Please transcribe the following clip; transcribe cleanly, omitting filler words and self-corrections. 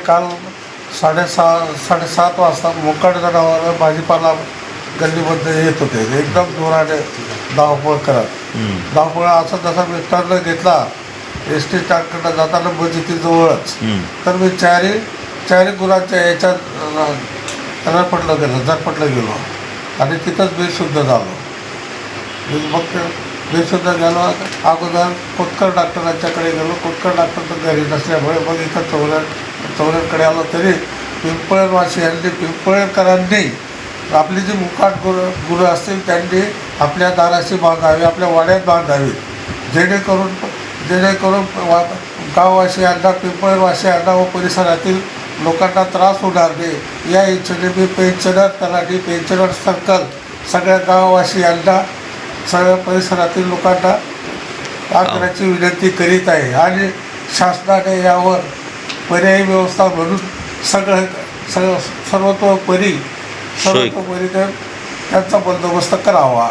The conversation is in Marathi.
काल 6:30 वाजता मोकाट जनावरं भाजीपाला गल्लीमध्ये येत होते. एकदम जोराने धावपळ करत. धावपळ असं जसा मी टर्न घेतला एस टी स्टँडकडनं जाताना मस्जिदीजवळच, तर मी चारी गुरांच्या याच्यात झरपटलं गेलो आणि तिथंच बेशुद्ध झालो. मग बेशुद्ध गेलो. अगोदर कोतकर डॉक्टरांच्याकडे गेलो. कोतकर डॉक्टर तर घरी नसल्यामुळे मग इथं चौऱ्यांकडे आलो. तरी पिंपळकरांनी आपली जी मुकाट गुरं असतील त्यांनी आपल्या दाराशी बांधावी, आपल्या वाड्यात बांधावी, जेणेकरून गाववासियांना, पिंपळवासियांना व परिसरातील लोकांना त्रास होणार नाही. या इच्छेने मी पेन्शनर सर्कल सगळ्या गाववासियांना, सगळ्या परिसरातील लोकांना आग्रहाची विनंती करीत आहे. आणि शासनाने यावर पर्यायी व्यवस्था म्हणून सर्वतोपरी त्यांचा बंदोबस्त करावा.